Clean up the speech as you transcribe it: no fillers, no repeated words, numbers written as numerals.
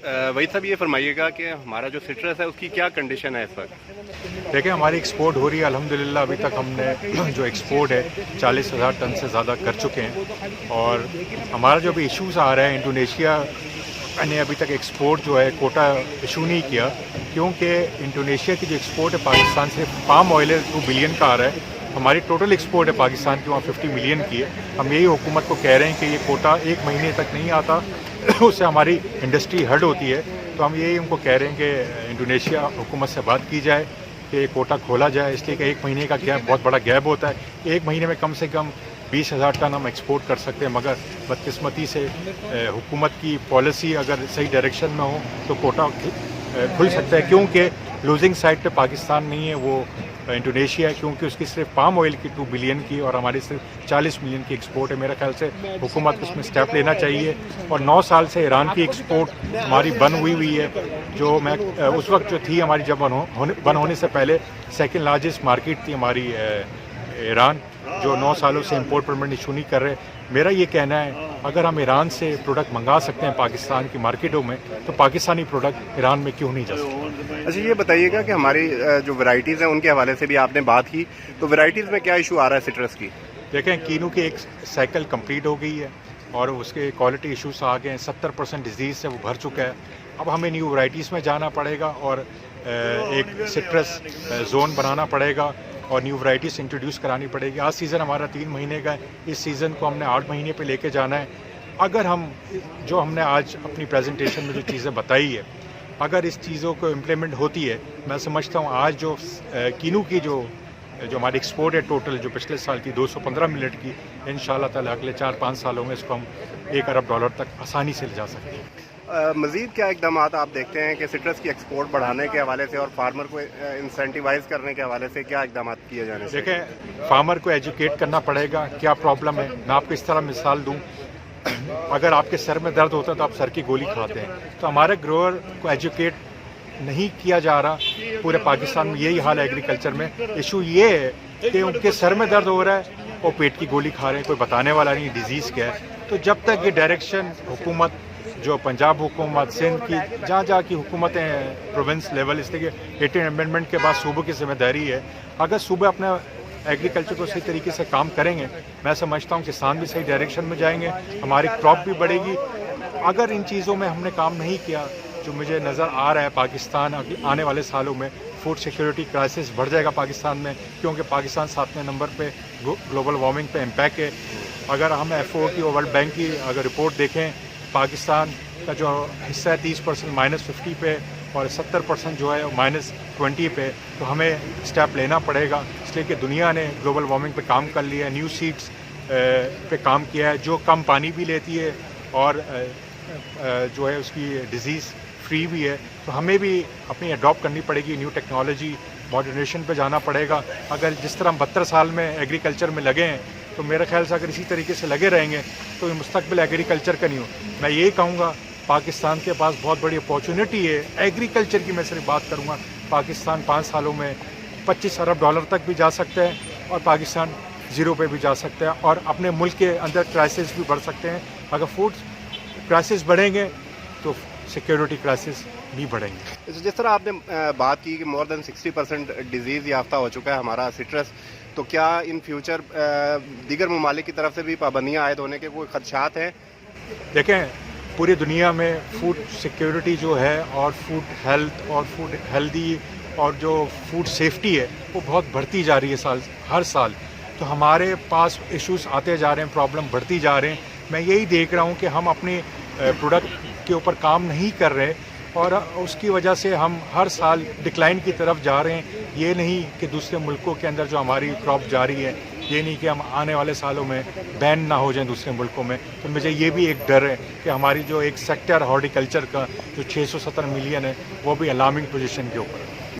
वही सब ये फरमाइएगा कि हमारा जो सिट्रस है उसकी क्या कंडीशन है इस वक्त। देखिए, हमारी एक्सपोर्ट हो रही है अल्हम्दुलिल्लाह। अभी तक हमने जो एक्सपोर्ट है 40,000 टन से ज़्यादा कर चुके हैं। और हमारा जो भी इश्यूज़ आ रहा है, इंडोनेशिया ने अभी तक एक्सपोर्ट जो है कोटा इशू नहीं किया, क्योंकि इंडोनेशिया की जो एक्सपोर्ट है पाकिस्तान से पाम ऑयल है 2 बिलियन का आ रहा है। हमारी टोटल एक्सपोर्ट है पाकिस्तान की वहाँ 50 मिलियन की है। हम यही हुकूमत को कह रहे हैं कि ये कोटा 1 महीने तक नहीं आता, उससे हमारी इंडस्ट्री हर्ट होती है। तो हम यही उनको कह रहे हैं कि इंडोनेशिया हुकूमत से बात की जाए कि ये कोटा खोला जाए, इसलिए कि 1 महीने का गैप बहुत बड़ा गैप होता है। 1 महीने में कम से कम 20,000 टन हम एक्सपोर्ट कर सकते हैं, मगर बदकिस्मती से हुकूमत की पॉलिसी अगर सही डायरेक्शन में हो तो कोटा खुल सकता है, क्योंकि लूजिंग साइड पे पाकिस्तान नहीं है, वो इंडोनेशिया है, क्योंकि उसकी सिर्फ पाम ऑयल की 2 बिलियन की और हमारी सिर्फ 40 मिलियन की एक्सपोर्ट है। मेरे ख्याल से हुकूमत उसमें स्टेप लेना चाहिए। और 9 साल से ईरान की एक्सपोर्ट हमारी बंद हुई है, जो मैं उस वक्त जो थी हमारी, जब बंद होने से पहले सेकंड लार्जेस्ट मार्केट थी हमारी ईरान, जो 9 सालों से इंपोर्ट परमिट इशू नहीं कर रहे। मेरा ये कहना है, अगर हम ईरान से प्रोडक्ट मंगा सकते हैं पाकिस्तान की मार्केटों में, तो पाकिस्तानी प्रोडक्ट ईरान में क्यों नहीं जा सकते। अच्छा, ये बताइएगा कि हमारी जो वैरायटीज़ हैं उनके हवाले से भी आपने बात की, तो वैरायटीज़ में क्या इशू आ रहा है सिट्रस की। देखें, कीनू की एक साइकिल कंप्लीट हो गई है और उसके क्वालिटी इश्यूज आ गए हैं। 70% डिजीज़ से वो भर चुका है। अब हमें न्यू वैरायटीज़ में जाना पड़ेगा और एक सिट्रस जोन बनाना पड़ेगा और न्यू वैरायटीज़ इंट्रोड्यूस करानी पड़ेगी। आज सीज़न हमारा 3 महीने का है, इस सीज़न को हमने 8 महीने पे लेके जाना है। अगर हम जो हमने आज अपनी प्रेजेंटेशन में जो चीज़ें बताई है, अगर इस चीज़ों को इम्प्लीमेंट होती है, मैं समझता हूँ आज जो कीनू की जो हमारी एक्सपोर्ट है टोटल, जो पिछले साल की 215 मिलियन की, इंशाल्लाह ताला अगले 4-5 सालों में इसको हम $1 अरब तक आसानी से ले जा सकते हैं। मज़ीद क्या इकदाम आप देखते हैं कि सिट्रस की एक्सपोर्ट बढ़ाने के हवाले से और फार्मर को इंसेंटिवाइज करने के हवाले से क्या इकदाम किए जाने चाहिए। देखें, फार्मर को एजुकेट करना पड़ेगा, क्या प्रॉब्लम है। मैं आपको इस तरह मिसाल दूँ, अगर आपके सर में दर्द होता है तो आप सर की गोली खाते हैं। तो हमारे ग्रोअर को एजुकेट नहीं किया जा रहा। पूरे पाकिस्तान में यही हाल है एग्रीकल्चर में। इशू ये है कि उनके सर में दर्द हो रहा है और पेट की गोली खा रहे हैं, कोई बताने वाला नहीं डिजीज़ क्या है। तो जब तक ये डायरेक्शन हुकूमत, जो पंजाब हुकूमत, सिंध की, जहाँ की हुकूमतें प्रोविंस लेवल, इसलिए 18 अमेंडमेंट के बाद सूबों की जिम्मेदारी है। अगर सूबे अपना एग्रीकल्चर को सही तरीके से काम करेंगे, मैं समझता हूँ किसान भी सही डायरेक्शन में जाएंगे, हमारी क्रॉप भी बढ़ेगी। अगर इन चीज़ों में हमने काम नहीं किया, जो मुझे नज़र आ रहा है पाकिस्तान आने वाले सालों में फूड सिक्योरिटी क्राइसिस बढ़ जाएगा पाकिस्तान में, क्योंकि पाकिस्तान 7वें नंबर पे ग्लोबल वार्मिंग पे इम्पैक्ट है। अगर हम FAO की और वर्ल्ड बैंक की अगर रिपोर्ट देखें, पाकिस्तान का जो हिस्सा है 30% -50 पे और 70% जो है -20 पे। तो हमें स्टेप लेना पड़ेगा, इसलिए कि दुनिया ने ग्लोबल वार्मिंग पे काम कर लिया है, न्यू सीड्स पे काम किया है, जो कम पानी भी लेती है और जो है उसकी डिज़ीज़ फ्री भी है। तो हमें भी अपनी अडॉप्ट करनी पड़ेगी न्यू टेक्नोलॉजी, मॉडर्नेशन पे जाना पड़ेगा। अगर जिस तरह हम 72 साल में एग्रीकल्चर में लगे हैं, तो मेरे ख्याल से अगर इसी तरीके से लगे रहेंगे तो ये मुस्तकबिल एग्रीकल्चर का नहीं हो। मैं यही कहूँगा, पाकिस्तान के पास बहुत बड़ी अपॉर्चुनिटी है एग्रीकल्चर की। मैं सिर्फ बात करूँगा, पाकिस्तान 5 सालों में $25 अरब तक भी जा सकता है और पाकिस्तान ज़ीरो पे भी जा सकता है और अपने मुल्क के अंदर क्राइसिस भी बढ़ सकते हैं। अगर फूड क्राइसिस बढ़ेंगे तो सिक्योरिटी क्राइसिस भी बढ़ेंगे। जिस तरह आपने बात की कि मोर देन 60% डिजीज़ याफ्ता हो चुका है हमारा सिट्रस, तो क्या इन फ्यूचर दीगर ममालिक की तरफ से भी पाबंदियाँ आयद होने के कोई खदशात हैं। देखें, पूरी दुनिया में फूड सिक्योरिटी जो है और फूड हेल्थ और फूड हेल्दी और जो फूड सेफ्टी है वो बहुत बढ़ती जा रही है हर साल। तो हमारे पास इश्यूज आते जा रहे हैं, प्रॉब्लम बढ़ती जा रहे हैं। मैं यही देख रहा हूँ कि हम अपने प्रोडक्ट के ऊपर काम नहीं कर रहे और उसकी वजह से हम हर साल डिक्लाइन की तरफ जा रहे हैं। ये नहीं कि दूसरे मुल्कों के अंदर जो हमारी क्रॉप जारी है, ये नहीं कि हम आने वाले सालों में बैन ना हो जाएं दूसरे मुल्कों में। तो मुझे ये भी एक डर है कि हमारी जो एक सेक्टर हॉर्टिकल्चर का जो 670 मिलियन है, वो भी अलार्मिंग पोजीशन के ऊपर है।